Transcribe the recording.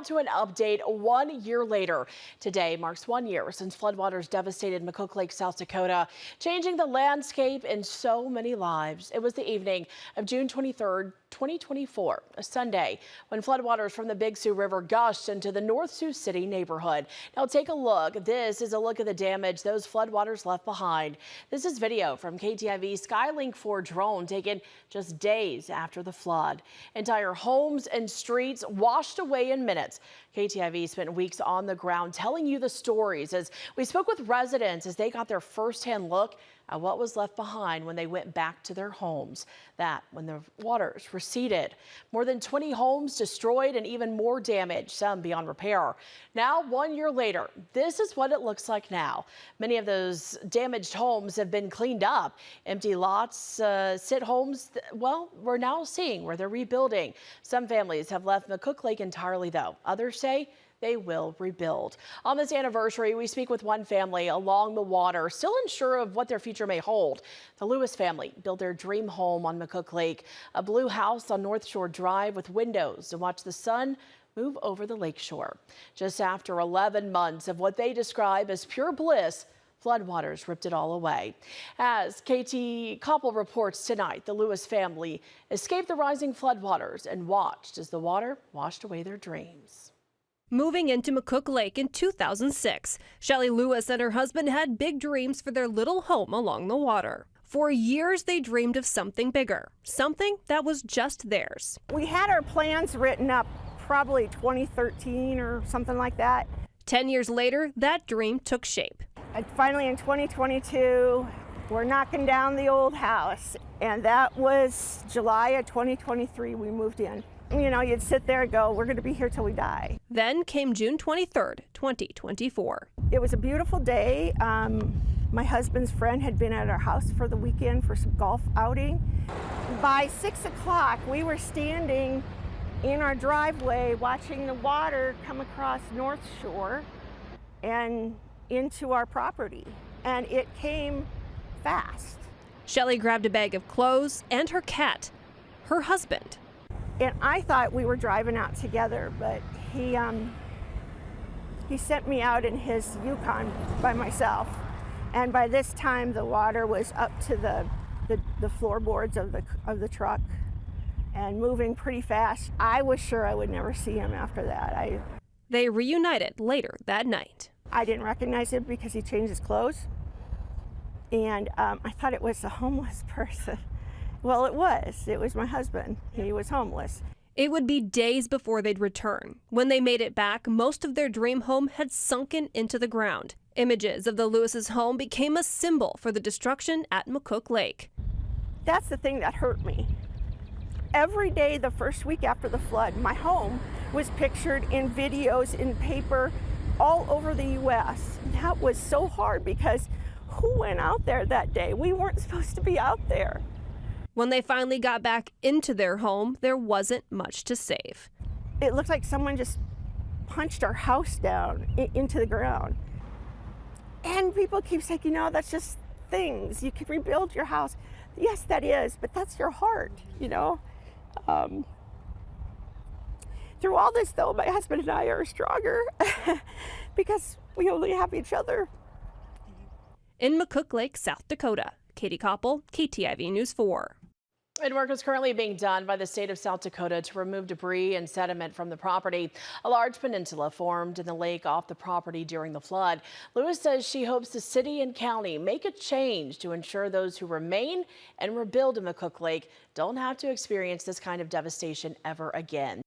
To an update 1 year later. Today marks 1 year since floodwaters devastated McCook Lake, South Dakota, changing the landscape in so many lives. It was the evening of June 23rd, 2024, a Sunday, when floodwaters from the Big Sioux River gushed into the North Sioux City neighborhood. Now take a look. This is a look at the damage those floodwaters left behind. This is video from KTIV Skylink 4 drone taken just days after the flood. Entire homes and streets washed away in minutes. KTIV spent weeks on the ground telling you the stories as we spoke with residents as they got their firsthand look at what was left behind when they went back to their homes. That when the waters receded. More than 20 homes destroyed and even more damage, some beyond repair. Now, 1 year later, this is what it looks like now. Many of those damaged homes have been cleaned up. Empty lots sit homes, well, we're now seeing where they're rebuilding. Some families have left McCook Lake entirely, though. Others say they will rebuild. On this anniversary, we speak with one family along the water, still unsure of what their future may hold. The Lewis family built their dream home on McCook Lake, a blue house on Northshore Drive with windows to watch the sun move over the lakeshore. Just after 11 months of what they describe as pure bliss, floodwaters ripped it all away. As KT Koppel reports tonight, the Lewis family escaped the rising floodwaters and watched as the water washed away their dreams. Moving into McCook Lake in 2006, Shelley Lewis and her husband had big dreams for their little home along the water. For years, they dreamed of something bigger, something that was just theirs. We had our plans written up probably 2013 or something like that. 10 years later, that dream took shape. And finally, in 2022, we're knocking down the old house, and that was July of 2023 we moved in. You know, you'd sit there and go, we're going to be here till we die. Then came June 23rd, 2024. It was a beautiful day. My husband's friend had been at our house for the weekend for some golf outing. By 6 o'clock, we were standing in our driveway watching the water come across North Shore and into our property, and it came fast. Shelley grabbed a bag of clothes and her cat, her husband. And I thought we were driving out together, but he sent me out in his Yukon by myself. And by this time, the water was up to the floorboards of the truck and moving pretty fast. I was sure I would never see him after that. They reunited later that night. I didn't recognize him because he changed his clothes. And I thought it was a homeless person. Well, it was. It was my husband. He was homeless. It would be days before they'd return. When they made it back, most of their dream home had sunken into the ground. Images of the Lewis's home became a symbol for the destruction at McCook Lake. That's the thing that hurt me. Every day the first week after the flood, my home was pictured in videos, in paper, all over the U.S. That was so hard because who went out there that day? We weren't supposed to be out there. When they finally got back into their home, there wasn't much to save. It looked like someone just punched our house down into the ground. And people keep saying, you know, that's just things. You could rebuild your house. Yes, that is, but that's your heart, you know. Through all this, though, my husband and I are stronger because we only have each other. In McCook Lake, South Dakota, Katie Koppel, KTIV News 4. And work is currently being done by the state of South Dakota to remove debris and sediment from the property. A large peninsula formed in the lake off the property during the flood. Lewis says she hopes the city and county make a change to ensure those who remain and rebuild in McCook Lake don't have to experience this kind of devastation ever again.